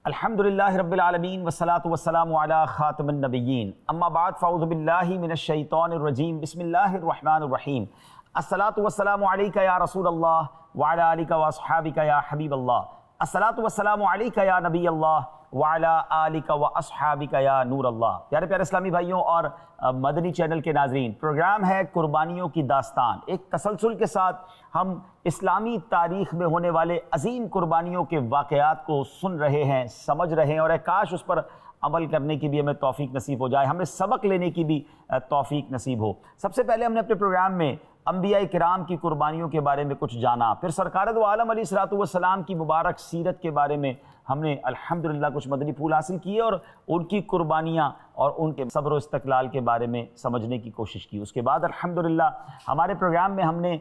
الحمدللہ رب العالمین والصلاة والسلام علی خاتم النبیین اما بعد فاعوذ باللہ من الشیطان الرجیم بسم اللہ الرحمن الرحیم الصلاة والسلام علیک یا رسول اللہ وعلی آلک واصحابک یا حبیب اللہ الصلاة والسلام علیک یا نبی اللہ وعلی آلک واصحابک یا نور اللہ۔ پیارے پیارے اسلامی بھائیوں اور مدنی چینل کے ناظرین، پروگرام ہے قربانیوں کی داستان۔ ایک تسلسل کے ساتھ ہم اسلامی تاریخ میں ہونے والے عظیم قربانیوں کے واقعات کو سن رہے ہیں، سمجھ رہے ہیں، اور کاش اس پر عمل کرنے کی بھی ہمیں توفیق نصیب ہو جائے، ہمیں سبق لینے کی بھی توفیق نصیب ہو۔ سب سے پہلے ہم نے اپنے پروگرام میں انبیاء کرام کی قربانیوں کے بارے میں کچھ جانا، پھر سرکار دو عالم علیہ الصلوۃ والسلام کی مبارک سیرت کے بارے میں ہم نے الحمدللہ کچھ مدنی پھول حاصل کیے اور ان کی قربانیاں اور ان کے صبر و استقلال کے بارے میں سمجھنے کی کوشش کی۔ اس کے بعد الحمدللہ ہمارے پروگرام میں ہم نے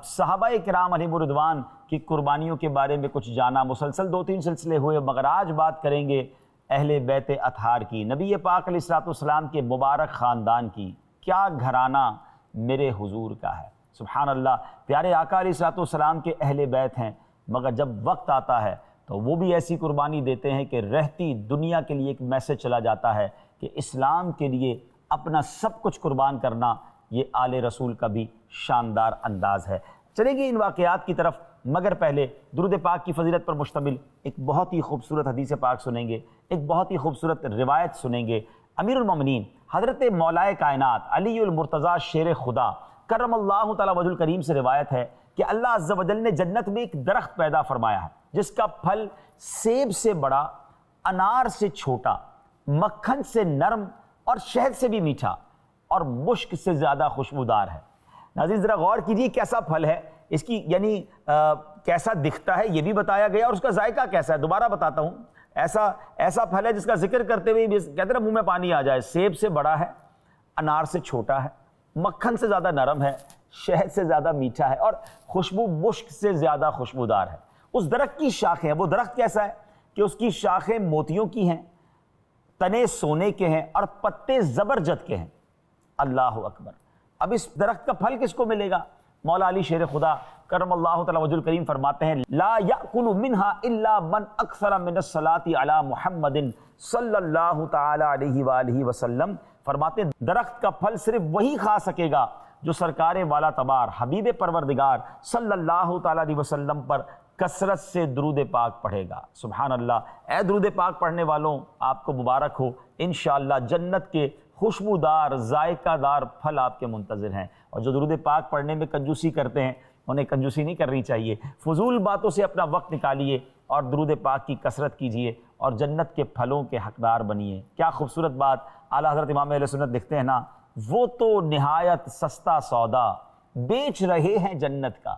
صحابہ کرام علیہم رضوان کی قربانیوں کے بارے میں کچھ جانا، مسلسل 2-3 سلسلے ہوئے، مگر آج بات کریں گے اہل بیت اطہار کی، نبی پاک علیہ الصلوۃ والسلام کے مبارک خاندان کی۔ کیا گھرانہ میرے حضور کا ہے، سبحان اللہ۔ پیارے آقا علیہ الصلوۃ والسلام کے اہل بیت ہیں، مگر جب وقت آتا ہے تو وہ بھی ایسی قربانی دیتے ہیں کہ رہتی دنیا کے لیے ایک میسج چلا جاتا ہے کہ اسلام کے لیے اپنا سب کچھ قربان کرنا یہ آل رسول کا بھی شاندار انداز ہے۔ چلیں گے ان واقعات کی طرف، مگر پہلے درود پاک کی فضیلت پر مشتمل ایک بہت ہی خوبصورت حدیث پاک سنیں گے، ایک بہت ہی خوبصورت روایت سنیں گے۔ امیر المومنین حضرت مولائے کائنات علی المرتضیٰ شیر خدا کرم اللہ تعالی وجہ الکریم سے روایت ہے کہ اللہ عز و جل نے جنت میں ایک درخت پیدا فرمایا ہے جس کا پھل سیب سے بڑا، انار سے چھوٹا، مکھن سے نرم اور شہد سے بھی میٹھا اور مشک سے زیادہ خوشبودار ہے۔ ناظرین ذرا غور کیجیے کیسا پھل ہے، اس کی یعنی کیسا دکھتا ہے یہ بھی بتایا گیا، اور اس کا ذائقہ کیسا ہے دوبارہ بتاتا ہوں۔ ایسا پھل ہے جس کا ذکر کرتے ہوئے کہتے ہیں منہ میں پانی آ جائے۔ سیب سے بڑا ہے، انار سے چھوٹا ہے، مکھن سے زیادہ نرم ہے، شہد سے زیادہ میٹھا ہے اور خوشبو مشک سے زیادہ خوشبودار ہے۔ اس درخت کی شاخیں، وہ درخت کیسا ہے کہ اس کی شاخیں موتیوں کی ہیں، تنے سونے کے ہیں اور پتے زبرجد کے ہیں۔ اللہ اکبر۔ اب اس درخت کا پھل کس کو ملے گا؟ مولا علی شیر خدا کرم اللہ تعالی وجہ الکریم فرماتے ہیں لا یأکل منها الا من اکثر من الصلاۃ علی محمد صلی اللہ تعالی علیہ وآلہ وسلم۔ فرماتے ہیں درخت کا پھل صرف وہی کھا سکے گا جو سرکار والا تبار حبیب پروردگار صلی اللہ تعالی علیہ وسلم پر کثرت سے درود پاک پڑھے گا۔ سبحان اللہ۔ اے درود پاک پڑھنے والوں، آپ کو مبارک ہو، انشاءاللہ جنت کے خوشبودار ذائقہ دار پھل آپ کے منتظر ہیں۔ اور جو درود پاک پڑھنے میں کنجوسی کرتے ہیں انہیں کنجوسی نہیں کرنی چاہیے، فضول باتوں سے اپنا وقت نکالیے اور درود پاک کی کثرت کیجیے اور جنت کے پھلوں کے حقدار بنیے۔ کیا خوبصورت بات اعلیٰ حضرت امام اہل سنت لکھتے ہیں نا، وہ تو نہایت سستا سودا بیچ رہے ہیں جنت کا،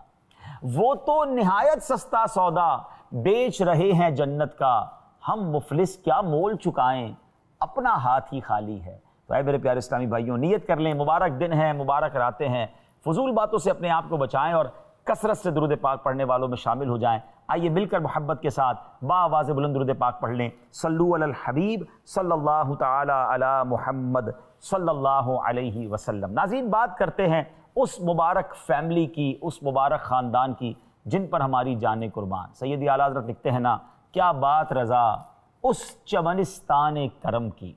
وہ تو نہایت سستا سودا بیچ رہے ہیں جنت کا، ہم مفلس کیا مول چکائیں اپنا ہاتھ ہی خالی ہے۔ تو اے میرے پیارے اسلامی بھائیوں، نیت کر لیں، مبارک دن ہیں، مبارک راتیں ہیں، فضول باتوں سے اپنے آپ کو بچائیں اور کثرت سے درود پاک پڑھنے والوں میں شامل ہو جائیں۔ آئیے مل کر محبت کے ساتھ بآواز بلند درود پاک پڑھ لیں۔ صلو علی الحبیب صلی اللہ تعالی علی محمد صلی اللہ علیہ وسلم۔ ناظرین بات کرتے ہیں اس مبارک فیملی کی، اس مبارک خاندان کی جن پر ہماری جانیں قربان۔ سیدی اعلیٰ حضرت لکھتے ہیں نا، کیا بات رضا اس چمنستان کرم کی،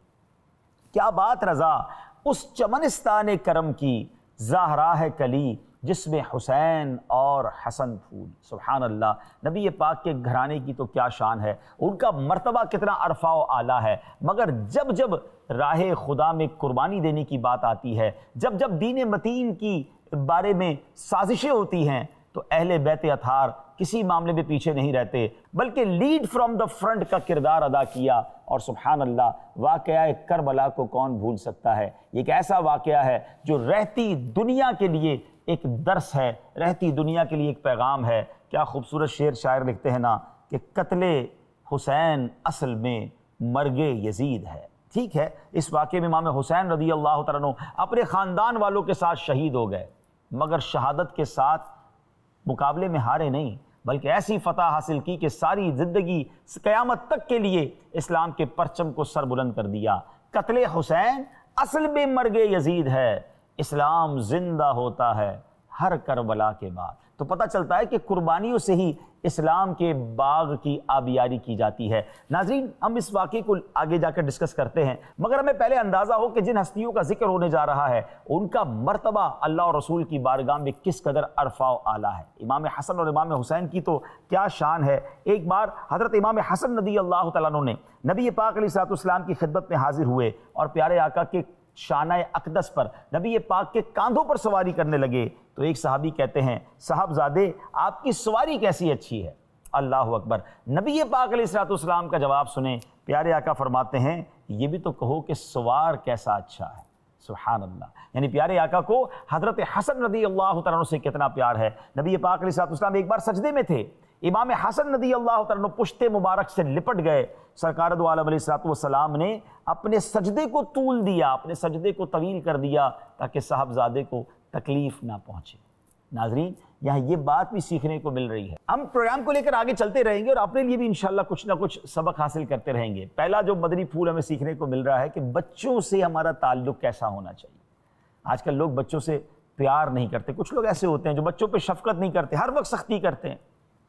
کیا بات رضا اس چمنستان کرم کی، زہرا ہے کلی جس میں حسین اور حسن پھول۔ سبحان اللہ۔ نبی پاک کے گھرانے کی تو کیا شان ہے، ان کا مرتبہ کتنا عرفہ و اعلیٰ ہے، مگر جب جب راہ خدا میں قربانی دینے کی بات آتی ہے، جب جب دین متین کی بارے میں سازشیں ہوتی ہیں تو اہل بیت اطہار کسی معاملے میں پیچھے نہیں رہتے، بلکہ لیڈ فرام دا فرنٹ کا کردار ادا کیا۔ اور سبحان اللہ، واقعہ کربلا کو کون بھول سکتا ہے؟ یہ ایک ایسا واقعہ ہے جو رہتی دنیا کے لیے ایک درس ہے، رہتی دنیا کے لیے ایک پیغام ہے۔ کیا خوبصورت شعر شاعر لکھتے ہیں نا کہ قتل حسین اصل میں مرگ یزید ہے۔ ٹھیک ہے، اس واقعے میں امام حسین رضی اللہ تعالیٰ عنہ اپنے خاندان والوں کے ساتھ شہید ہو گئے، مگر شہادت کے ساتھ مقابلے میں ہارے نہیں، بلکہ ایسی فتح حاصل کی کہ ساری زندگی قیامت تک کے لیے اسلام کے پرچم کو سر بلند کر دیا۔ قتل حسین اصل میں مرگ یزید ہے، اسلام زندہ ہوتا ہے ہر کربلا کے بعد۔ تو پتہ چلتا ہے کہ قربانیوں سے ہی اسلام کے باغ کی آبیاری کی جاتی ہے۔ ناظرین، ہم اس واقعے کو آگے جا کر ڈسکس کرتے ہیں، مگر ہمیں پہلے اندازہ ہو کہ جن ہستیوں کا ذکر ہونے جا رہا ہے ان کا مرتبہ اللہ اور رسول کی بارگاہ میں کس قدر عرفہ و اعلیٰ ہے۔ امام حسن اور امام حسین کی تو کیا شان ہے۔ ایک بار حضرت امام حسن رضی اللہ تعالیٰ عنہ نے نبی پاک علیہ السلام کی خدمت میں حاضر ہوئے اور پیارے آقا کے شانہ اقدس پر نبی پاک کے کاندھوں پر سواری کرنے لگے تو ایک صحابی کہتے ہیں، صاحبزادے آپ کی سواری کیسی اچھی ہے۔ اللہ اکبر۔ نبی پاک علیہ السلام کا جواب سنیں، پیارے آقا فرماتے ہیں یہ بھی تو کہو کہ سوار کیسا اچھا ہے۔ سبحان اللہ، یعنی پیارے آقا کو حضرت حسن رضی اللہ تعالیٰ عنہ سے کتنا پیار ہے۔ نبی پاک علیہ السلام ایک بار سجدے میں تھے، امام حسن رضی اللہ تعالیٰ عنہ پشت مبارک سے لپٹ گئے، سرکار دو عالم علیہ السلام نے اپنے سجدے کو طول دیا، اپنے سجدے کو طویل کر دیا تاکہ صاحبزادے کو تکلیف نہ پہنچے۔ ناظرین، یہاں یہ بات بھی سیکھنے کو مل رہی ہے۔ ہم پروگرام کو لے کر آگے چلتے رہیں گے اور اپنے لیے بھی انشاءاللہ کچھ نہ کچھ سبق حاصل کرتے رہیں گے۔ پہلا جو مدنی پھول ہمیں سیکھنے کو مل رہا ہے کہ بچوں سے ہمارا تعلق کیسا ہونا چاہیے۔ آج کل لوگ بچوں سے پیار نہیں کرتے، کچھ لوگ ایسے ہوتے ہیں جو بچوں پہ شفقت نہیں کرتے، ہر وقت سختی کرتے ہیں۔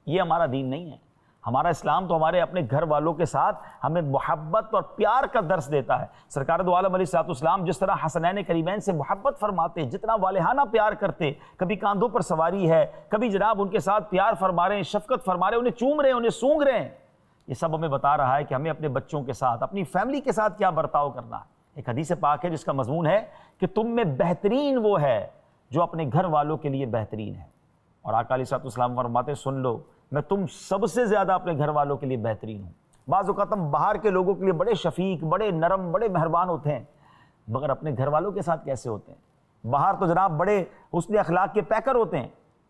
یہ ہمارا دین نہیں ہے۔ ہمارا اسلام تو ہمارے اپنے گھر والوں کے ساتھ ہمیں محبت اور پیار کا درس دیتا ہے۔ سرکار دو عالم علیہ السلام جس طرح حسنین کریمین سے محبت فرماتے، جتنا والہانہ پیار کرتے، کبھی کاندھوں پر سواری ہے، کبھی جناب ان کے ساتھ پیار فرما رہے ہیں، شفقت فرما رہے ہیں، انہیں چوم رہے ہیں، انہیں سونگ رہے ہیں، یہ سب ہمیں بتا رہا ہے کہ ہمیں اپنے بچوں کے ساتھ، اپنی فیملی کے ساتھ کیا برتاؤ کرنا ہے۔ ایک حدیث پاک ہے جس کا مضمون ہے کہ تم میں بہترین وہ ہے جو اپنے گھر والوں کے لیے بہترین ہے، اور آقا علیہ السلام فرماتے سن لو میں تم سب سے زیادہ اپنے گھر والوں کے لیے بہترین ہوں۔ بعض اوقات ہم باہر کے لوگوں کے لیے بڑے شفیق، بڑے نرم، بڑے مہربان ہوتے ہیں، مگر اپنے گھر والوں کے ساتھ کیسے ہوتے ہیں؟ باہر تو جناب بڑے حسن اخلاق کے پیکر ہوتے ہیں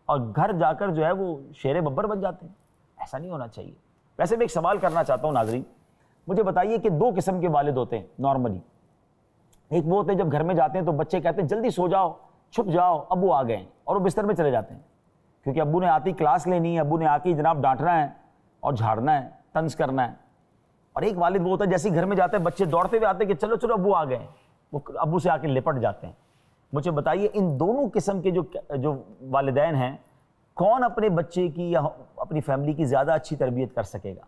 اور گھر جا کر جو ہے وہ شیر ببر بن جاتے ہیں۔ ایسا نہیں ہونا چاہیے۔ ویسے میں ایک سوال کرنا چاہتا ہوں ناظرین، مجھے بتائیے کہ دو قسم کے والد ہوتے ہیں نارملی۔ ایک وہ ہوتے ہیں جب گھر میں جاتے ہیں تو بچے کہتے ہیں جلدی سو جاؤ، چھپ جاؤ، ابو آ گئے ہیں، اور وہ بستر میں چلے جاتے ہیں کیونکہ ابو نے آتی کلاس لینی ہے، ابو نے آ کے جناب ڈانٹنا ہے اور جھاڑنا ہے، طنز کرنا ہے۔ اور ایک والد وہ ہوتا ہے جیسے گھر میں جاتے ہیں بچے دوڑتے ہوئے آتے ہیں کہ چلو چلو ابو آ گئے ہیں، وہ ابو سے آ کے لپٹ جاتے ہیں۔ مجھے بتائیے ان دونوں قسم کے جو والدین ہیں، کون اپنے بچے کی یا اپنی فیملی کی زیادہ اچھی تربیت کر سکے گا؟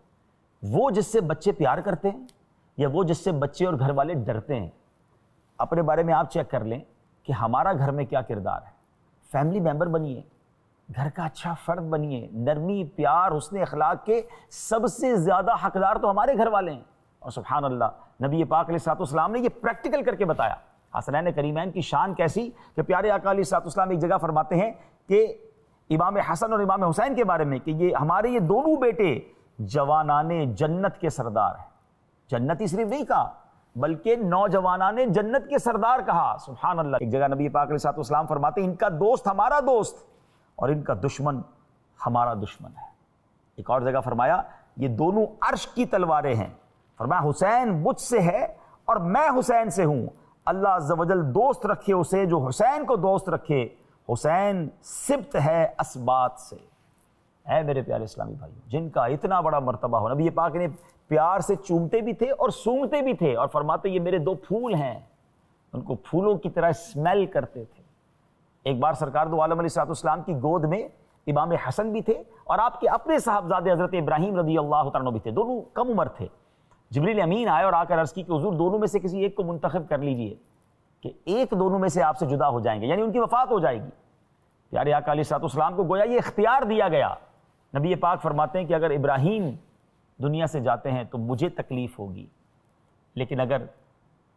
وہ جس سے بچے پیار کرتے ہیں یا وہ جس سے بچے اور گھر والے ڈرتے ہیں؟ اپنے بارے میں آپ چیک کر لیں کہ ہمارا گھر میں کیا کردار ہے۔ فیملی ممبر بنیے، گھر کا اچھا فرد بنیے، نرمی، پیار، حسن اخلاق کے سب سے زیادہ حقدار تو ہمارے گھر والے ہیں۔ اور سبحان اللہ، نبی پاک علیہ السلام نے یہ پریکٹیکل کر کے بتایا۔ حسنین کریمین کی شان کیسی کہ پیارے آقا علیہ السلام ایک جگہ فرماتے ہیں کہ امام حسن اور امام حسین کے بارے میں کہ یہ ہمارے یہ دونوں بیٹے جوانان جنت کے سردار ہیں۔ جنتی صرف نہیں کہا بلکہ نوجوانان جنت کے سردار کہا۔ سبحان اللہ۔ ایک جگہ نبی پاک علیہ السلام فرماتے ہیں ان کا دوست ہمارا دوست اور ان کا دشمن ہمارا دشمن ہے۔ ایک اور جگہ فرمایا یہ دونوں عرش کی تلواریں ہیں۔ فرمایا حسین مجھ سے ہے اور میں حسین سے ہوں، اللہ عز و جل دوست رکھے اسے جو حسین کو دوست رکھے، حسین سبت ہے اسبات سے۔ اے میرے پیارے اسلامی بھائی، جن کا اتنا بڑا مرتبہ ہو، نبی پاک نے پیار سے چومتے بھی تھے اور سونگتے بھی تھے اور فرماتے یہ میرے دو پھول ہیں، ان کو پھولوں کی طرح اسمیل کرتے تھے۔ ایک بار سرکار دو عالم علیہ السلام کی گود میں امام حسن بھی تھے اور آپ کے اپنے صاحبزادے حضرت ابراہیم رضی اللہ تعالیٰ عنہ بھی تھے، دونوں کم عمر تھے۔ جبریل امین آئے اور آ کر عرض کی کہ حضور دونوں میں سے کسی ایک کو منتخب کر لیجئے کہ ایک دونوں میں سے آپ سے جدا ہو جائیں گے، یعنی ان کی وفات ہو جائے گی۔ پیارے آقا علیہ السلام کو گویا یہ اختیار دیا گیا۔ نبی پاک فرماتے ہیں کہ اگر ابراہیم دنیا سے جاتے ہیں تو مجھے تکلیف ہوگی، لیکن اگر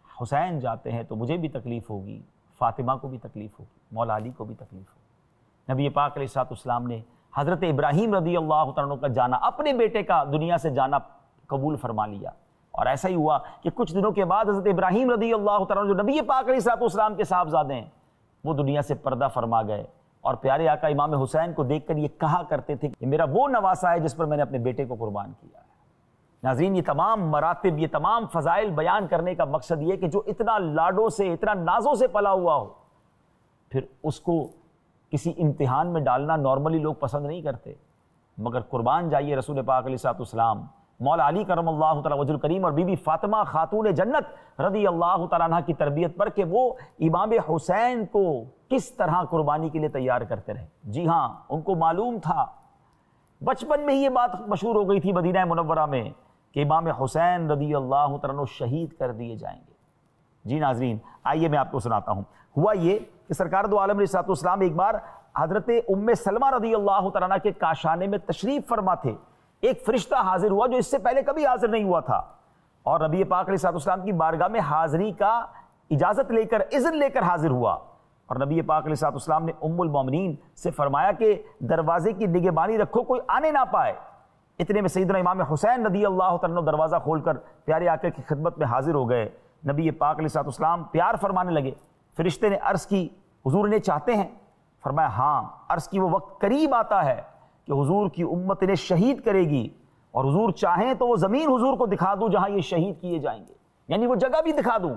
حسین جاتے ہیں تو مجھے بھی تکلیف ہوگی، فاطمہ کو بھی تکلیف ہوگی، مولا علی کو بھی تکلیف ہوگی۔ نبی پاک علیہ السلام نے حضرت ابراہیم رضی اللہ تعالیٰ عنہ کا جانا، اپنے بیٹے کا دنیا سے جانا قبول فرما لیا، اور ایسا ہی ہوا کہ کچھ دنوں کے بعد حضرت ابراہیم رضی اللہ تعالیٰ عنہ جو نبی پاک علیہ السلام کے صاحبزادے ہیں، وہ دنیا سے پردہ فرما گئے، اور پیارے آقا امام حسین کو دیکھ کر یہ کہا کرتے تھے کہ میرا وہ نواسا ہے جس پر میں نے اپنے بیٹے کو قربان کیا ہے۔ ناظرین، یہ تمام مراتب، یہ تمام فضائل بیان کرنے کا مقصد یہ کہ جو اتنا لاڈوں سے، اتنا نازوں سے پلا ہوا ہو، پھر اس کو کسی امتحان میں ڈالنا نارملی لوگ پسند نہیں کرتے، مگر قربان جائیے رسول پاک علیہ السلام مولا علی کرم اللہ تعالی وجہ الکریم اور بی بی فاطمہ خاتون جنت رضی اللہ تعالیٰ عنہ کی تربیت پر کہ وہ امام حسین کو کس طرح قربانی کے لیے تیار کرتے رہے۔ جی ہاں، ان کو معلوم تھا، بچپن میں ہی یہ بات مشہور ہو گئی تھی مدینہ منورہ میں کہ امام حسین رضی اللہ تعالیٰ عنہ شہید کر دیے جائیں گے۔ جی ناظرین، آئیے میں آپ کو سناتا ہوں۔ ہوا یہ کہ سرکار دو عالم علیہ السلام ایک بار حضرت ام سلمہ رضی اللہ تعالیٰ عنہ کے کاشانے میں تشریف فرما تھے۔ ایک فرشتہ حاضر ہوا جو اس سے پہلے کبھی حاضر نہیں ہوا تھا، اور نبی پاک علیہ السلام کی بارگاہ میں حاضری کا اجازت لے کر، اذن لے کر حاضر ہوا، اور نبی پاک علیہ السلام نے ام المومنین سے فرمایا کہ دروازے کی نگہبانی رکھو، کوئی آنے نہ پائے۔ اتنے میں سیدنا امام حسین رضی اللہ تعالیٰ عنہ دروازہ کھول کر پیارے آقا کی خدمت میں حاضر ہو گئے۔ نبی پاک علیہ السلام پیار فرمانے لگے۔ فرشتے نے عرض کی، حضور نے چاہتے ہیں؟ فرمایا ہاں۔ عرض کی وہ وقت قریب آتا ہے کہ حضور کی امت انہیں شہید کرے گی، اور حضور چاہیں تو وہ زمین حضور کو دکھا دوں جہاں یہ شہید کیے جائیں گے، یعنی وہ جگہ بھی دکھا دوں۔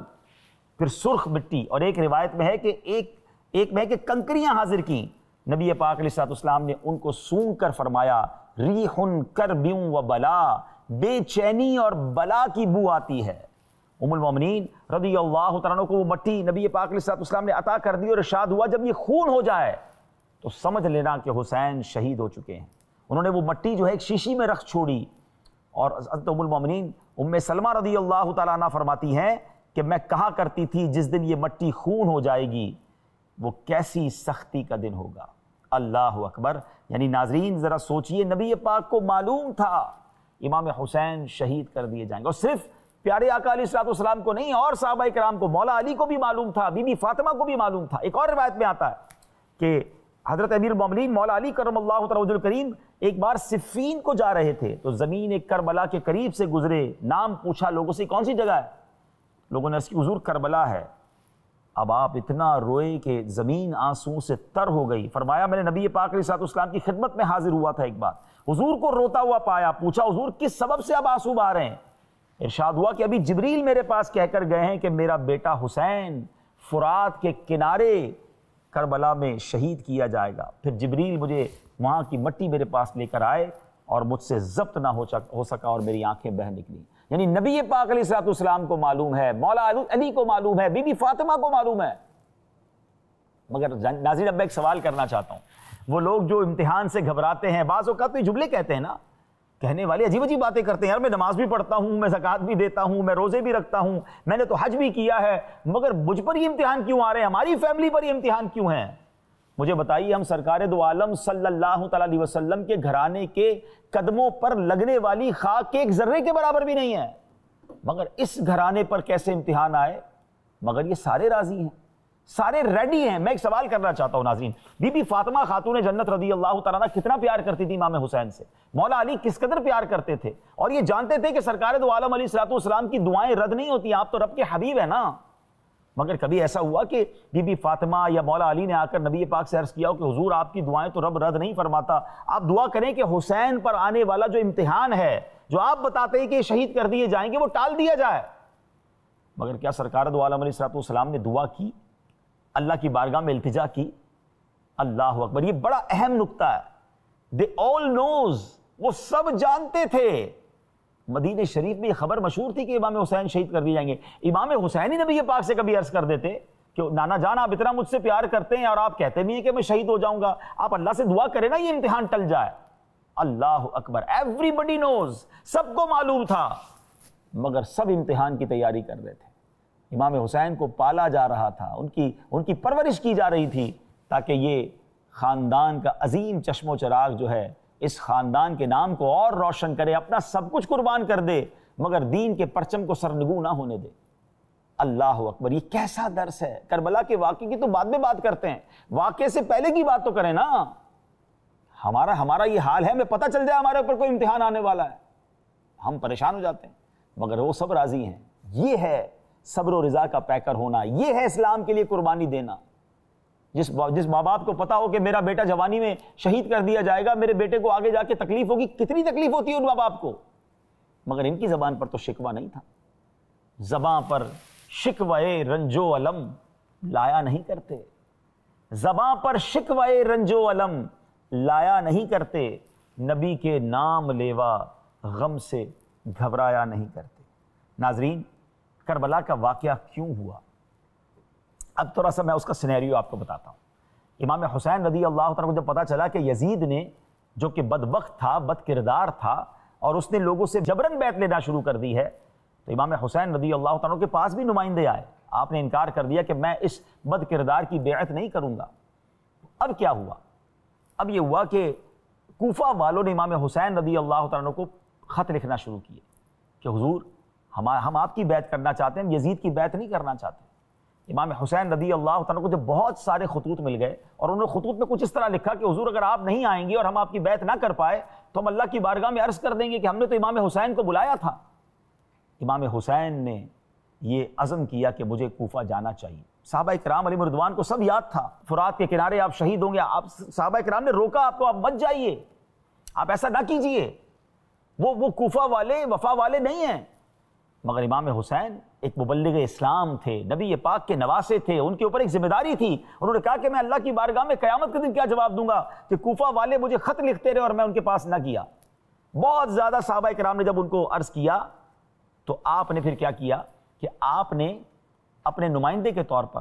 پھر سرخ مٹی، اور ایک روایت میں ہے کہ ایک میں ہے کہ کنکریاں حاضر کیں۔ نبی پاک علیہ السلام نے ان کو سونگ کر فرمایا، ریح کرب و بلا، بے چینی اور بلا کی بو آتی ہے۔ ام المومنین رضی اللہ تعالیٰ عنہ کو وہ مٹی نبی پاک علیہ السلام نے عطا کر دی، اور ارشاد ہوا جب یہ خون ہو جائے تو سمجھ لینا کہ حسین شہید ہو چکے ہیں۔ انہوں نے وہ مٹی جو ہے ایک شیشی میں رکھ چھوڑی، اور حضرت ام المومنین ام سلمہ رضی اللہ تعالیٰ عنہ فرماتی ہیں کہ میں کہا کرتی تھی جس دن یہ مٹی خون ہو جائے گی وہ کیسی سختی کا دن ہوگا۔ اللہ اکبر۔ یعنی ناظرین ذرا سوچئے، نبی پاک کو معلوم تھا امام حسین شہید کر دیے جائیں گے، اور صرف پیارے آقا علیہ السلام کو نہیں، اور صحابہ کرام کو، مولا علی کو بھی معلوم تھا، بی بی فاطمہ کو بھی معلوم تھا۔ ایک اور روایت میں آتا ہے کہ حضرت امیر المومنین مولا علی کرم اللہ تعالی وجہ الکریم ایک بار صفین کو جا رہے تھے تو زمین ایک کربلا کے قریب سے گزرے، نام پوچھا لوگوں سے کون سی جگہ ہے؟ لوگوں نے اس کی حضور کربلا ہے۔ اب آپ اتنا روئے کہ زمین آنسوں سے تر ہو گئی۔ فرمایا میں نے نبی پاک علیہ السلام کی خدمت میں حاضر ہوا تھا، ایک بار حضور کو روتا ہوا پایا، پوچھا حضور کس سبب سے اب آنسو بہہ رہے ہیں؟ ارشاد ہوا کہ ابھی جبریل میرے پاس کہہ کر گئے ہیں کہ میرا بیٹا حسین فرات کے کنارے کربلا میں شہید کیا جائے گا۔ پھر جبریل مجھے وہاں کی مٹی میرے پاس لے کر آئے اور مجھ سے ضبط نہ ہو سکا اور میری آنکھیں بہہ نکلی۔ یعنی نبی پاک علیہ السلام کو معلوم ہے، مولا علی کو معلوم ہے، بی بی فاطمہ کو معلوم ہے۔ مگر ناظرین اب میں ایک سوال کرنا چاہتا ہوں، وہ لوگ جو امتحان سے گھبراتے ہیں، بعض اوقات تو یہ جملے کہتے ہیں نا، کہنے والے عجیب عجیب باتیں کرتے ہیں، یار میں نماز بھی پڑھتا ہوں، میں زکوٰۃ بھی دیتا ہوں، میں روزے بھی رکھتا ہوں، میں نے تو حج بھی کیا ہے، مگر مجھ پر یہ امتحان کیوں آ رہے ہیں، ہماری فیملی پر یہ امتحان کیوں ہیں؟ مجھے بتائیے، ہم سرکار دو عالم صلی اللہ تعالیٰ علیہ وسلم کے گھرانے کے قدموں پر لگنے والی خاک کے ایک ذرے کے برابر بھی نہیں ہے، مگر اس گھرانے پر کیسے امتحان آئے؟ مگر یہ سارے راضی ہیں، سارے ریڈی ہیں۔ میں ایک سوال کرنا چاہتا ہوں ناظرین، بی بی فاطمہ خاتون جنت رضی اللہ تعالیٰ عنہ کتنا پیار کرتی تھی امام حسین سے، مولا علی کس قدر پیار کرتے تھے، اور یہ جانتے تھے کہ سرکار دو عالم علیہ السلام کی دعائیں رد نہیں ہوتی، آپ تو رب کے حبیب ہیں نا۔ مگر کبھی ایسا ہوا کہ بی بی فاطمہ یا مولا علی نے آ کر نبی پاک سے عرض کیا ہو کہ حضور آپ کی دعائیں تو رب رد نہیں فرماتا، آپ دعا کریں کہ حسین پر آنے والا جو امتحان ہے، جو آپ بتاتے ہیں کہ شہید کر دیے جائیں گے، وہ ٹال دیا جائے؟ مگر کیا سرکار دو عالم علیہ السلام نے دعا کی، اللہ کی بارگاہ میں التجا کی؟ اللہ اکبر، یہ بڑا اہم نکتہ ہے۔ they all knows، وہ سب جانتے تھے۔ مدینہ شریف میں یہ خبر مشہور تھی کہ امام حسین شہید کر دیے جائیں گے۔ امام حسین ہی نبی پاک سے کبھی عرض کر دیتے کہ نانا جان آپ اتنا مجھ سے پیار کرتے ہیں اور آپ کہتے بھی ہیں کہ میں شہید ہو جاؤں گا، آپ اللہ سے دعا کریں نا یہ امتحان ٹل جائے۔ اللہ اکبر، ایوری بڈی نوز، سب کو معلوم تھا، مگر سب امتحان کی تیاری کر رہے تھے۔ امام حسین کو پالا جا رہا تھا، ان کی پرورش کی جا رہی تھی تاکہ یہ خاندان کا عظیم چشم و چراغ جو ہے اس خاندان کے نام کو اور روشن کرے، اپنا سب کچھ قربان کر دے، مگر دین کے پرچم کو سرنگوں نہ ہونے دے۔ اللہ اکبر، یہ کیسا درس ہے۔ کربلا کے واقعے کی تو بعد میں بات کرتے ہیں، واقعے سے پہلے کی بات تو کریں نا۔ ہمارا یہ حال ہے، ہمیں پتہ چل جائے ہمارے اوپر کوئی امتحان آنے والا ہے، ہم پریشان ہو جاتے ہیں، مگر وہ سب راضی ہیں۔ یہ ہے صبر و رضا کا پیکر ہونا، یہ ہے اسلام کے لیے قربانی دینا۔ جس ماں باپ کو پتا ہو کہ میرا بیٹا جوانی میں شہید کر دیا جائے گا، میرے بیٹے کو آگے جا کے تکلیف ہوگی، کتنی تکلیف ہوتی ہے ان ماں باپ کو، مگر ان کی زبان پر تو شکوہ نہیں تھا، زبان پر شکوہ رنج و علم لایا نہیں کرتے، زبان پر شکوہ رنج و علم لایا نہیں کرتے، نبی کے نام لیوا غم سے گھبرایا نہیں کرتے۔ ناظرین، کربلا کا واقعہ کیوں ہوا؟ اب تھوڑا سا میں اس کا سینیریو آپ کو بتاتا ہوں۔ امام حسین رضی اللہ تعالیٰ کو جب پتا چلا کہ یزید نے، جو کہ بدبخت تھا، بد کردار تھا، اور اس نے لوگوں سے جبرن بیعت لینا شروع کر دی ہے، تو امام حسین رضی اللہ تعالیٰ کے پاس بھی نمائندے آئے۔ آپ نے انکار کر دیا کہ میں اس بد کردار کی بیعت نہیں کروں گا۔ اب کیا ہوا؟ اب یہ ہوا کہ کوفہ والوں نے امام حسین رضی اللہ تعالیٰ کو خط لکھنا شروع کیے کہ حضور ہم آپ کی بیعت کرنا چاہتے ہیں، ہم یزید کی بیعت نہیں کرنا چاہتے۔ امام حسین رضی اللہ تعالیٰ کو جب بہت سارے خطوط مل گئے، اور انہوں نے خطوط میں کچھ اس طرح لکھا کہ حضور اگر آپ نہیں آئیں گے اور ہم آپ کی بیعت نہ کر پائے تو ہم اللہ کی بارگاہ میں عرض کر دیں گے کہ ہم نے تو امام حسین کو بلایا تھا۔ امام حسین نے یہ عزم کیا کہ مجھے کوفہ جانا چاہیے۔ صحابہ کرام علیہ رضوان کو سب یاد تھا، فرات کے کنارے آپ شہید ہوں گے، آپ صحابہ کرام نے روکا آپ کو، آپ مت جائیے، آپ ایسا نہ کیجئے، وہ کوفہ والے وفا والے نہیں ہیں۔ مگر امام حسین ایک مبلغ اسلام تھے، نبی پاک کے نواسے تھے، ان کے اوپر ایک ذمہ داری تھی۔ انہوں نے کہا کہ میں اللہ کی بارگاہ میں قیامت کے دن کیا جواب دوں گا کہ کوفہ والے مجھے خط لکھتے رہے اور میں ان کے پاس نہ کیا۔ بہت زیادہ صحابہ کرام نے جب ان کو عرض کیا تو آپ نے پھر کیا کیا کہ آپ نے اپنے نمائندے کے طور پر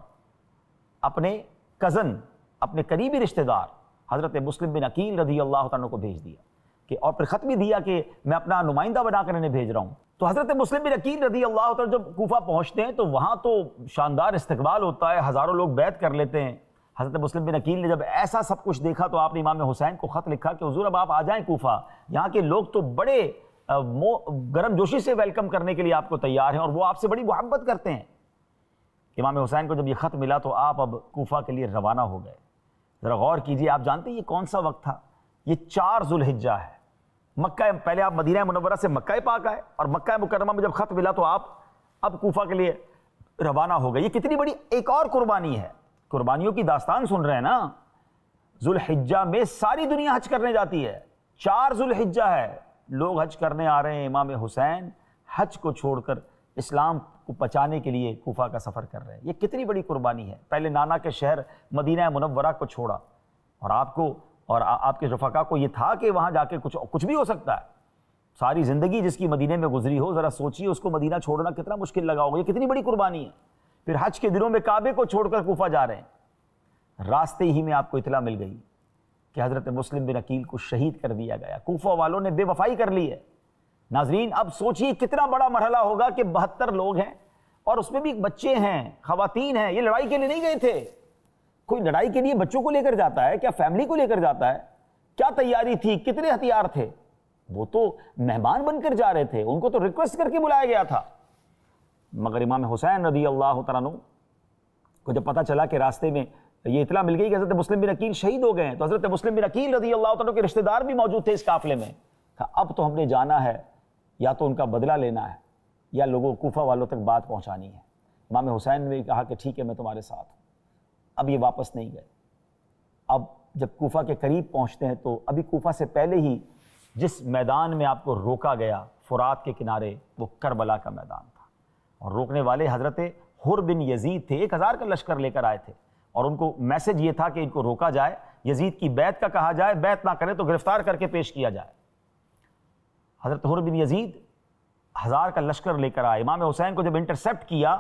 اپنے کزن، اپنے قریبی رشتہ دار حضرت مسلم بن عقیل رضی اللہ تعالیٰ کو بھیج دیا کہ، اور پھر خط بھی دیا کہ میں اپنا نمائندہ بنا کر انہیں بھیج رہا ہوں۔ تو حضرت مسلم بن عقیل رضی اللہ تعالیٰ جب کوفہ پہنچتے ہیں تو وہاں تو شاندار استقبال ہوتا ہے، ہزاروں لوگ بیعت کر لیتے ہیں۔ حضرت مسلم بن عقیل نے جب ایسا سب کچھ دیکھا تو آپ نے امام حسین کو خط لکھا کہ حضور اب آپ آ جائیں کوفہ، یہاں کے لوگ تو بڑے گرم جوشی سے ویلکم کرنے کے لیے آپ کو تیار ہیں اور وہ آپ سے بڑی محبت کرتے ہیں۔ امام حسین کو جب یہ خط ملا تو آپ اب کوفہ کے لیے روانہ ہو گئے۔ ذرا غور کیجئے، آپ جانتے ہیں یہ کون سا وقت تھا؟ یہ 4 ذو الحجہ ہے۔ مکہ، پہلے آپ مدینہ منورہ سے مکہ پاک آئے، اور مکہ مکرمہ میں جب خط ملا تو آپ اب کوفہ کے لیے روانہ ہو گئے۔ یہ کتنی بڑی ایک اور قربانی ہے، قربانیوں کی داستان سن رہے ہیں نا۔ ذو الحجہ میں ساری دنیا حج کرنے جاتی ہے، 4 ذو الحجہ ہے، لوگ حج کرنے آ رہے ہیں۔ امام حسین حج کو چھوڑ کر اسلام کو بچانے کے لیے کوفہ کا سفر کر رہے ہیں۔ یہ کتنی بڑی قربانی ہے۔ پہلے نانا کے شہر مدینہ منورہ کو چھوڑا، اور آپ کو اور آپ کے رفقا کو یہ تھا کہ وہاں جا کے کچھ بھی ہو سکتا ہے۔ ساری زندگی جس کی مدینے میں گزری ہو، ذرا سوچیے اس کو مدینہ چھوڑنا کتنا مشکل لگا ہوگا۔ یہ کتنی بڑی قربانی ہے۔ پھر حج کے دنوں میں کعبے کو چھوڑ کر کوفہ جا رہے ہیں۔ راستے ہی میں آپ کو اطلاع مل گئی کہ حضرت مسلم بن عقیل کو شہید کر دیا گیا، کوفہ والوں نے بے وفائی کر لی ہے۔ ناظرین، اب سوچیے کتنا بڑا مرحلہ ہوگا کہ 72 لوگ ہیں اور اس میں بھی بچے ہیں، خواتین ہیں۔ یہ لڑائی کے لیے نہیں گئے تھے۔ کوئی لڑائی کے لیے بچوں کو لے کر جاتا ہے کیا؟ فیملی کو لے کر جاتا ہے کیا؟ تیاری تھی، کتنے ہتھیار تھے؟ وہ تو مہمان بن کر جا رہے تھے، ان کو تو ریکویسٹ کر کے بلایا گیا تھا۔ مگر امام حسین رضی اللہ تعالیٰ عنہ کو جب پتا چلا کہ راستے میں یہ اطلاع مل گئی کہ حضرت مسلم بن عقیل شہید ہو گئے ہیں، تو حضرت مسلم بن عقیل رضی اللہ تعالیٰ کے رشتہ دار بھی موجود تھے اس قافلے میں۔ کہا اب تو ہم نے جانا ہے، یا تو ان کا بدلہ لینا ہے یا لوگوں کوفہ والوں تک بات پہنچانی ہے۔ امام حسین نے کہا کہ ٹھیک ہے، میں تمہارے ساتھ ہوں۔ اب یہ واپس نہیں گئے۔ اب جب کوفہ کے قریب پہنچتے ہیں تو ابھی کوفہ سے پہلے ہی جس میدان میں آپ کو روکا گیا فرات کے کنارے، وہ کربلا کا میدان تھا، اور روکنے والے حضرت حر بن یزید تھے۔ 1000 کا لشکر لے کر آئے تھے، اور ان کو میسج یہ تھا کہ ان کو روکا جائے، یزید کی بیعت کا کہا جائے، بیعت نہ کرے تو گرفتار کر کے پیش کیا جائے۔ حضرت حر بن یزید 1000 کا لشکر لے کر آئے۔ امام حسین کو جب انٹرسیپٹ کیا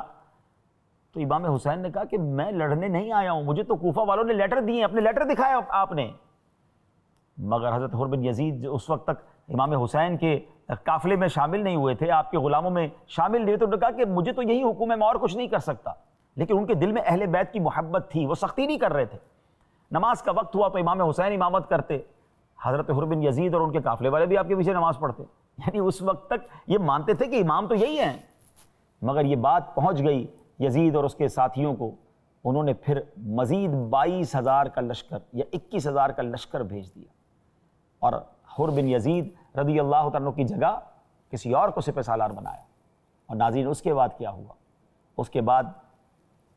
تو امام حسین نے کہا کہ میں لڑنے نہیں آیا ہوں، مجھے تو کوفہ والوں نے لیٹر دیے، اپنے لیٹر دکھائے آپ نے۔ مگر حضرت حر بن یزید اس وقت تک امام حسین کے قافلے میں شامل نہیں ہوئے تھے، آپ کے غلاموں میں شامل نہیں ہوئے، تو انہوں نے کہا کہ مجھے تو یہی حکم ہے، میں اور کچھ نہیں کر سکتا۔ لیکن ان کے دل میں اہل بیت کی محبت تھی، وہ سختی نہیں کر رہے تھے۔ نماز کا وقت ہوا تو امام حسین امامت کرتے، حضرت حر بن یزید اور ان کے قافلے والے بھی آپ کے پیچھے نماز پڑھتے۔ یعنی اس وقت تک یہ مانتے تھے کہ امام تو یہی ہیں۔ مگر یہ بات پہنچ گئی یزید اور اس کے ساتھیوں کو، انہوں نے پھر مزید 22,000 کا لشکر یا 21,000 کا لشکر بھیج دیا، اور حر بن یزید رضی اللہ تعالیٰ کی جگہ کسی اور کو سپہ سالار بنایا۔ اور ناظرین، اس کے بعد کیا ہوا؟ اس کے بعد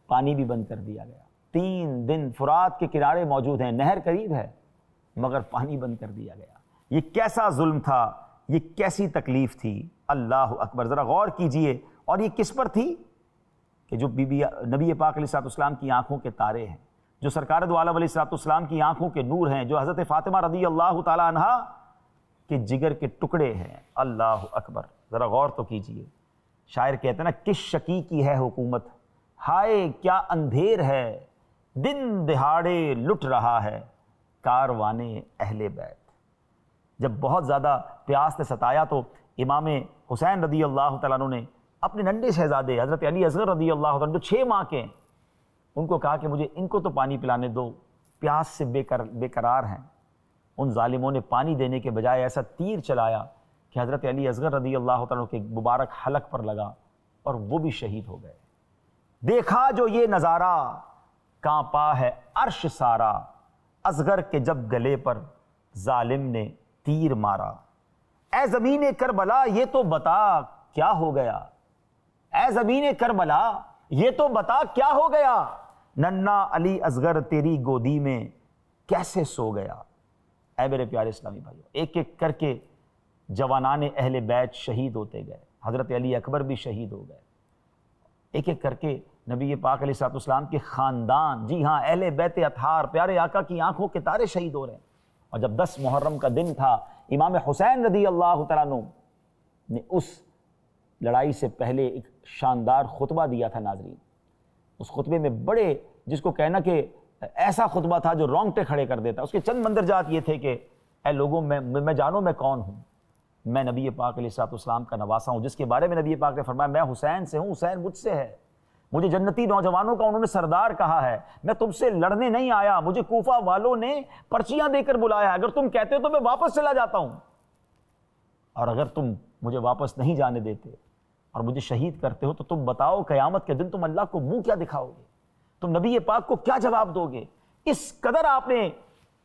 پانی بھی بند کر دیا گیا۔ 3 دن فرات کے کنارے موجود ہیں، نہر قریب ہے، مگر پانی بند کر دیا گیا۔ یہ کیسا ظلم تھا، یہ کیسی تکلیف تھی! اللہ اکبر! ذرا غور کیجئے۔ اور یہ کس پر تھی؟ کہ جو نبی پاک علیہ السلام کی آنکھوں کے تارے ہیں، جو سرکار دو عالم علیہ السلام کی آنکھوں کے نور ہیں، جو حضرت فاطمہ رضی اللہ تعالی عنہا کے جگر کے ٹکڑے ہیں۔ اللہ اکبر! ذرا غور تو کیجئے. شاعر کہتے ہیں نا کس شقی کی ہے حکومت، ہائے کیا اندھیر ہے، دن دہاڑے لٹ رہا ہے کاروان اہل بیت. جب بہت زیادہ پیاس نے ستایا تو امام حسین رضی اللہ تعالیٰ عنہ نے اپنے ننھے شہزادے حضرت علی اصغر رضی اللہ تعالیٰ عنہ جو 6 ماہ کے ہیں ان کو کہا کہ مجھے ان کو تو پانی پلانے دو، پیاس سے بے قرار ہیں. ان ظالموں نے پانی دینے کے بجائے ایسا تیر چلایا کہ حضرت علی اصغر رضی اللہ تعالیٰ عنہ کے مبارک حلق پر لگا اور وہ بھی شہید ہو گئے. دیکھا جو یہ نظارہ کانپا ہے عرش سارا، اصغر کے جب گلے پر ظالم نے تیر مارا. اے زمین کربلا یہ تو بتا کیا ہو گیا، اے زمین کربلا یہ تو بتا کیا ہو گیا، ننھا علی اصغر تیری گودی میں کیسے سو گیا. اے میرے پیارے اسلامی بھائیو، ایک ایک کر کے جوانان اہل بیت شہید ہوتے گئے. حضرت علی اکبر بھی شہید ہو گئے. ایک ایک کر کے نبی پاک علیہ الصلوۃ والسلام کے خاندان، جی ہاں اہل بیت اطہار پیارے آقا کی آنکھوں کے تارے شہید ہو رہے ہیں. اور جب 10 محرم کا دن تھا، امام حسین رضی اللہ تعالیٰ عنہ نے اس لڑائی سے پہلے ایک شاندار خطبہ دیا تھا. ناظرین اس خطبے میں بڑے، جس کو کہنا کہ ایسا خطبہ تھا جو رونگٹے کھڑے کر دیتا. اس کے چند مندرجات یہ تھے کہ اے لوگوں میں جانو میں کون ہوں، میں نبی پاک علیہ الصلوۃ والسلام کا نواسا ہوں، جس کے بارے میں نبی پاک نے فرمایا میں حسین سے ہوں، حسین مجھ سے ہے، مجھے جنتی نوجوانوں کا انہوں نے سردار کہا ہے، میں تم سے لڑنے نہیں آیا، مجھے کوفہ والوں نے پرچیاں دے کر بلایا، اگر تم کہتے ہو تو میں واپس چلا جاتا ہوں، اور اگر تم مجھے واپس نہیں جانے دیتے اور مجھے شہید کرتے ہو تو تم بتاؤ قیامت کے دن تم اللہ کو منہ کیا دکھاؤ گے، تم نبی پاک کو کیا جواب دو گے. اس قدر آپ نے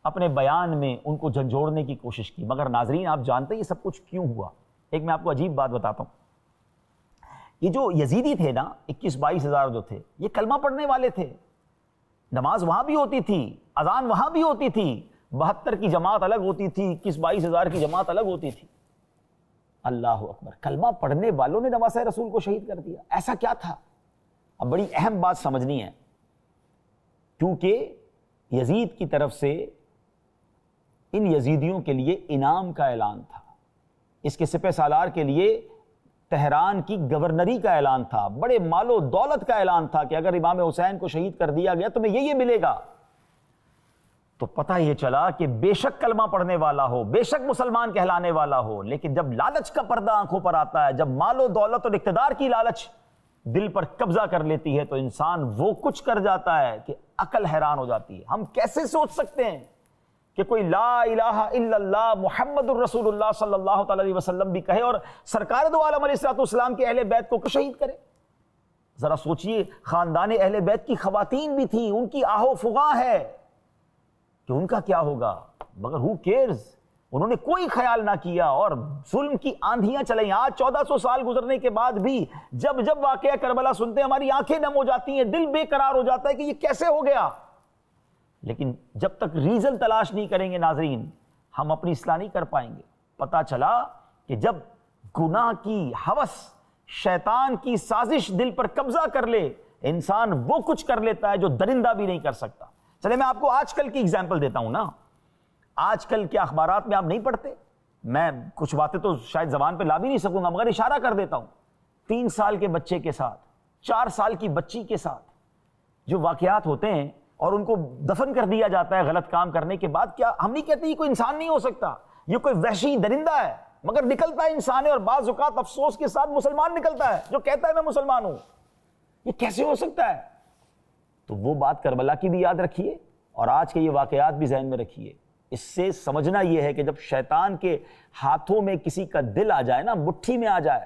اپنے بیان میں ان کو جھنجھوڑنے کی کوشش کی. مگر ناظرین آپ جانتے ہیں یہ سب کچھ کیوں ہوا؟ ایک میں آپ کو عجیب بات بتاتا ہوں. یہ جو یزیدی تھے نا 21-22 ہزار جو تھے، یہ کلمہ پڑھنے والے تھے، نماز وہاں بھی ہوتی تھی، اذان وہاں بھی ہوتی تھی، 72 کی جماعت الگ ہوتی تھی، 21-22 ہزار کی جماعت الگ ہوتی تھی. اللہ اکبر، کلمہ پڑھنے والوں نے نواسہ رسول کو شہید کر دیا. ایسا کیا تھا؟ اب بڑی اہم بات سمجھنی ہے، کیونکہ یزید کی طرف سے ان یزیدیوں کے لیے انعام کا اعلان تھا، اس کے سپہ سالار کے لیے تہران کی گورنری کا اعلان تھا، بڑے مال و دولت کا اعلان تھا کہ اگر امام حسین کو شہید کر دیا گیا تمہیں یہ ملے گا. تو پتہ یہ چلا کہ بے شک کلمہ پڑھنے والا ہو، بے شک مسلمان کہلانے والا ہو، لیکن جب لالچ کا پردہ آنکھوں پر آتا ہے، جب مال و دولت اور اقتدار کی لالچ دل پر قبضہ کر لیتی ہے تو انسان وہ کچھ کر جاتا ہے کہ عقل حیران ہو جاتی ہے. ہم کیسے سوچ سکتے ہیں کہ کوئی لا الہ الا اللہ محمد الرسول اللہ صلی اللہ تعالی علیہ وسلم بھی کہے اور سرکار دو عالم علیہ الصلوۃ والسلام کے اہل بیت کو شہید کرے؟ ذرا سوچئے، خاندان اہل بیت کی خواتین بھی تھیں، ان کی آہو فغاں ہے کہ ان کا کیا ہوگا، مگر who cares؟ انہوں نے کوئی خیال نہ کیا اور ظلم کی آندھیاں چلیں. آج 1400 سال گزرنے کے بعد بھی جب واقعہ کربلا سنتے ہیں ہماری آنکھیں نم ہو جاتی ہیں، دل بے قرار ہو جاتا ہے کہ یہ کیسے ہو گیا. لیکن جب تک ریزن تلاش نہیں کریں گے ناظرین، ہم اپنی اصلاح نہیں کر پائیں گے. پتہ چلا کہ جب گناہ کی ہوس، شیطان کی سازش دل پر قبضہ کر لے، انسان وہ کچھ کر لیتا ہے جو درندہ بھی نہیں کر سکتا. چلے میں آپ کو آج کل کی اگزامپل دیتا ہوں نا. آج کل کے اخبارات میں آپ نہیں پڑھتے، میں کچھ باتیں تو شاید زبان پہ لا بھی نہیں سکوں گا مگر اشارہ کر دیتا ہوں. 3 سال کے بچے کے ساتھ، 4 سال کی بچی کے ساتھ جو واقعات ہوتے ہیں اور ان کو دفن کر دیا جاتا ہے غلط کام کرنے کے بعد. کیا ہم نہیں کہتے یہ کوئی انسان نہیں ہو سکتا، یہ کوئی وحشی درندہ ہے، مگر نکلتا ہے انسان ہے اور بعض اوقات افسوس کے ساتھ مسلمان نکلتا ہے جو کہتا ہے میں مسلمان ہوں. یہ کیسے ہو سکتا ہے؟ تو وہ بات کربلا کی بھی یاد رکھیے اور آج کے یہ واقعات بھی ذہن میں رکھیے. اس سے سمجھنا یہ ہے کہ جب شیطان کے ہاتھوں میں کسی کا دل آ جائے نا، مٹھی میں آ جائے،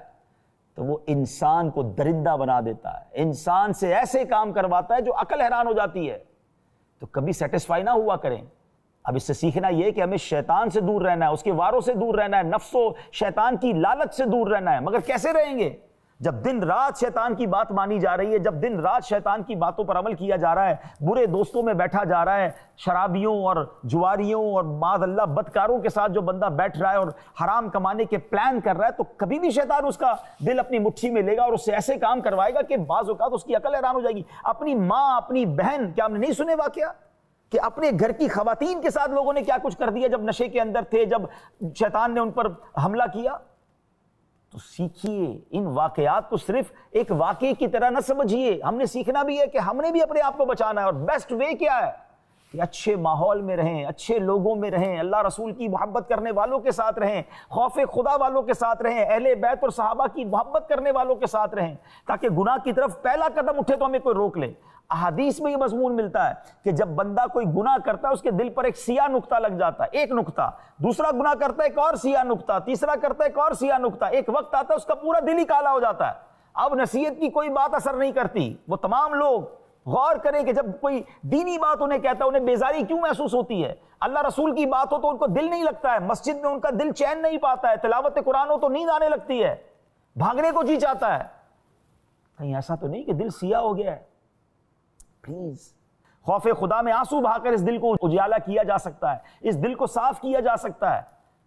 تو وہ انسان کو درندہ بنا دیتا ہے، انسان سے ایسے کام کرواتا ہے جو عقل حیران ہو جاتی ہے. تو کبھی سیٹسفائی نہ ہوا کریں. اب اس سے سیکھنا یہ کہ ہمیں شیطان سے دور رہنا ہے، اس کے واروں سے دور رہنا ہے، نفس و شیطان کی لالچ سے دور رہنا ہے. مگر کیسے رہیں گے جب دن رات شیطان کی بات مانی جا رہی ہے، جب دن رات شیطان کی باتوں پر عمل کیا جا رہا ہے، برے دوستوں میں بیٹھا جا رہا ہے، شرابیوں اور جواریوں اور معاذ اللہ بدکاروں کے ساتھ جو بندہ بیٹھ رہا ہے اور حرام کمانے کے پلان کر رہا ہے، تو کبھی بھی شیطان اس کا دل اپنی مٹھی میں لے گا اور اس سے ایسے کام کروائے گا کہ بعض اوقات اس کی عقل حیران ہو جائے گی. اپنی ماں، اپنی بہن، کیا ہم نے نہیں سنے واقعہ کہ اپنے گھر کی خواتین کے ساتھ لوگوں نے کیا کچھ کر دیا جب نشے کے اندر تھے، جب شیطان نے ان پر حملہ کیا؟ تو سیکھیے ان واقعات کو، صرف ایک واقعے کی طرح نہ سمجھیے. ہم نے سیکھنا بھی ہے کہ ہم نے بھی اپنے آپ کو بچانا ہے، اور بیسٹ وے کیا ہے کہ اچھے ماحول میں رہیں، اچھے لوگوں میں رہیں، اللہ رسول کی محبت کرنے والوں کے ساتھ رہیں، خوف خدا والوں کے ساتھ رہیں، اہل بیت اور صحابہ کی محبت کرنے والوں کے ساتھ رہیں، تاکہ گناہ کی طرف پہلا قدم اٹھے تو ہمیں کوئی روک لے. احادیث میں یہ مضمون ملتا ہے کہ جب بندہ کوئی گناہ کرتا ہے اس کے دل پر ایک سیاہ نقطہ لگ جاتا ہے، ایک نقطہ، دوسرا گناہ کرتا ہے ایک اور سیاہ نقطہ، تیسرا کرتا ہے ایک اور سیاہ نقطہ، ایک وقت آتا ہے اس کا پورا دل ہی کالا ہو جاتا ہے. اب نصیحت کی کوئی بات اثر نہیں کرتی. وہ تمام لوگ غور کریں کہ جب کوئی دینی بات انہیں کہتا ہے انہیں بیزاری کیوں محسوس ہوتی ہے. اللہ رسول کی بات ہو تو ان کو دل نہیں لگتا ہے، مسجد میں ان کا دل چین نہیں پاتا ہے، تلاوت قرآن ہو تو نیند آنے لگتی ہے، بھاگنے کو جی چاہتا ہے. کہیں ایسا تو نہیں کہ دل سیاہ ہو گیا ہے؟ پلیز، خوف خدا میں آنسو بہا کر اس دل کو اجالا کیا جا سکتا ہے، اس دل کو صاف کیا جا سکتا ہے،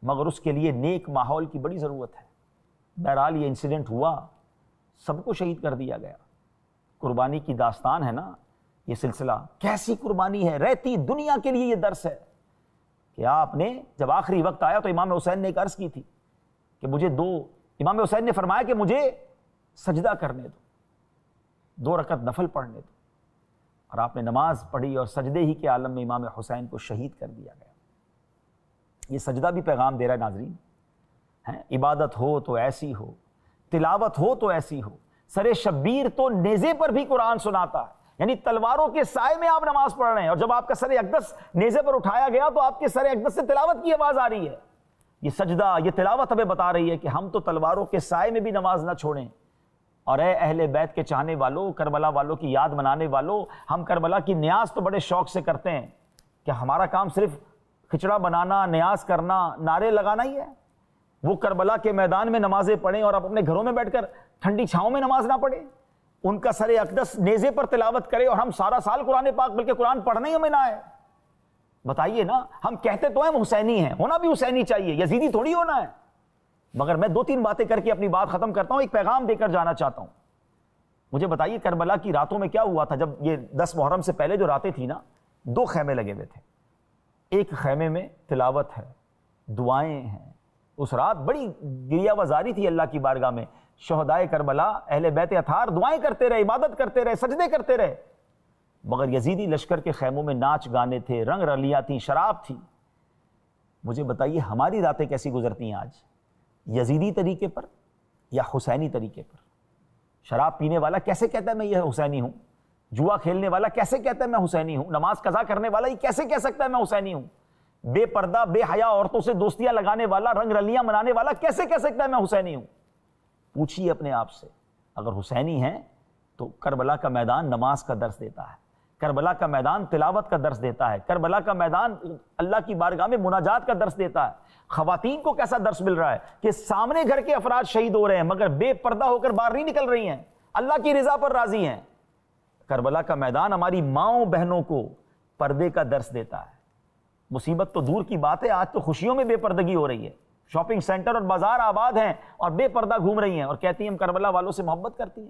مگر اس کے لیے نیک ماحول کی بڑی ضرورت ہے. بہرحال یہ انسیڈنٹ ہوا، سب کو شہید کر دیا گیا. قربانی کی داستان ہے نا یہ سلسلہ، کیسی قربانی ہے. رہتی دنیا کے لیے یہ درس ہے کہ آپ نے جب آخری وقت آیا تو امام حسین نے ایک عرض کی تھی کہ مجھے امام حسین نے فرمایا کہ مجھے سجدہ کرنے دو، 2 رکعت نفل پڑھنے دو، اور آپ نے نماز پڑھی اور سجدے ہی کے عالم میں امام حسین کو شہید کر دیا گیا. یہ سجدہ بھی پیغام دے رہا ہے ناظرین. عبادت ہو تو ایسی ہو، تلاوت ہو تو ایسی ہو. سر شبیر تو نیزے پر بھی قرآن سناتا ہے، یعنی تلواروں کے سائے میں آپ نماز پڑھ رہے ہیں، اور جب آپ کا سر اقدس نیزے پر اٹھایا گیا تو آپ کے سر اقدس سے تلاوت کی آواز آ رہی ہے. یہ سجدہ، یہ تلاوت ہمیں بتا رہی ہے کہ ہم تو تلواروں کے سائے میں بھی نماز نہ چھوڑیں. اور اے اہل بیت کے چاہنے والوں، کربلا والوں کی یاد منانے والوں، ہم کربلا کی نیاز تو بڑے شوق سے کرتے ہیں. کہ ہمارا کام صرف کھچڑا بنانا، نیاز کرنا، نعرے لگانا ہی ہے؟ وہ کربلا کے میدان میں نمازیں پڑھیں اور آپ اپنے گھروں میں بیٹھ کر ٹھنڈی چھاؤں میں نماز نہ پڑھیں. ان کا سر اقدس نیزے پر تلاوت کرے اور ہم سارا سال قرآن پاک بلکہ قرآن پڑھنا ہی ہمیں نہ آئے. بتائیے نا، ہم کہتے تو ہیں حسینی ہیں، ہونا بھی حسینی چاہیے، یزیدی تھوڑی ہونا ہے. مگر میں 2-3 باتیں کر کے اپنی بات ختم کرتا ہوں، ایک پیغام دے کر جانا چاہتا ہوں. مجھے بتائیے کربلا کی راتوں میں کیا ہوا تھا. جب یہ 10 محرم سے پہلے جو راتیں تھی نا، 2 خیمے لگے ہوئے تھے. ایک خیمے میں تلاوت ہے، دعائیں ہیں. اس رات بڑی گریہ وزاری تھی اللہ کی بارگاہ میں. شہدائے کربلا، اہل بیت اطہار دعائیں کرتے رہے، عبادت کرتے رہے، سجدے کرتے رہے. مگر یزیدی لشکر کے خیموں میں ناچ گانے تھے، رنگ رلیاں تھیں، شراب تھی. مجھے بتائیے ہماری راتیں کیسی گزرتی ہیں آج؟ یزیدی طریقے پر یا حسینی طریقے پر؟ شراب پینے والا کیسے کہتا ہے میں یہ حسینی ہوں؟ جوا کھیلنے والا کیسے کہتا ہے میں حسینی ہوں؟ نماز قضا کرنے والا یہ کیسے کہہ سکتا ہے میں حسینی ہوں؟ بے پردہ بے حیا عورتوں سے دوستیاں لگانے والا، رنگ رلیاں منانے والا کیسے کہہ سکتا ہے میں حسینی ہوں؟ پوچھیے اپنے آپ سے. اگر حسینی ہیں تو کربلا کا میدان نماز کا درس دیتا ہے، کربلا کا میدان تلاوت کا درس دیتا ہے، کربلا کا میدان اللہ کی بارگاہ میں مناجات کا درس دیتا ہے. خواتین کو کیسا درس مل رہا ہے کہ سامنے گھر کے افراد شہید ہو رہے ہیں مگر بے پردہ ہو کر باہر نہیں نکل رہی ہیں، اللہ کی رضا پر راضی ہیں. کربلا کا میدان ہماری ماؤں بہنوں کو پردے کا درس دیتا ہے. مصیبت تو دور کی بات ہے، آج تو خوشیوں میں بے پردگی ہو رہی ہے. شاپنگ سینٹر اور بازار آباد ہیں اور بے پردہ گھوم رہی ہیں اور کہتی ہیں ہم کربلا والوں سے محبت کرتی ہیں.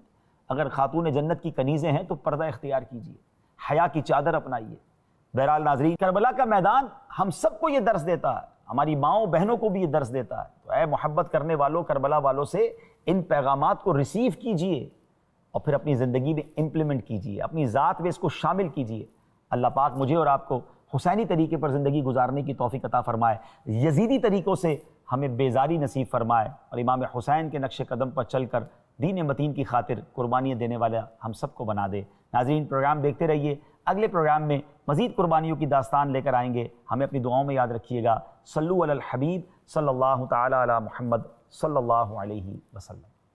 اگر خاتون جنت کی کنیزیں ہیں تو پردہ اختیار کیجیے، حیا کی چادر اپنائیے. بہرحال ناظرین، کربلا کا میدان ہم سب کو یہ درس دیتا ہے، ہماری ماؤں بہنوں کو بھی یہ درس دیتا ہے. تو اے محبت کرنے والوں، کربلا والوں سے ان پیغامات کو ریسیو کیجیے اور پھر اپنی زندگی میں امپلیمنٹ کیجیے، اپنی ذات میں اس کو شامل کیجیے. اللہ پاک مجھے اور آپ کو حسینی طریقے پر زندگی گزارنے کی توفیق عطا فرمائے، یزیدی طریقوں سے ہمیں بیزاری نصیب فرمائے، اور امام حسین کے نقش قدم پر چل کر دین متین کی خاطر قربانیاں دینے والا ہم سب کو بنا دے. ناظرین، پروگرام دیکھتے رہیے. اگلے پروگرام میں مزید قربانیوں کی داستان لے کر آئیں گے. ہمیں اپنی دعاؤں میں یاد رکھیے گا. صلو علی الحبیب صلی اللہ تعالی علی محمد صلی اللہ علیہ وسلم.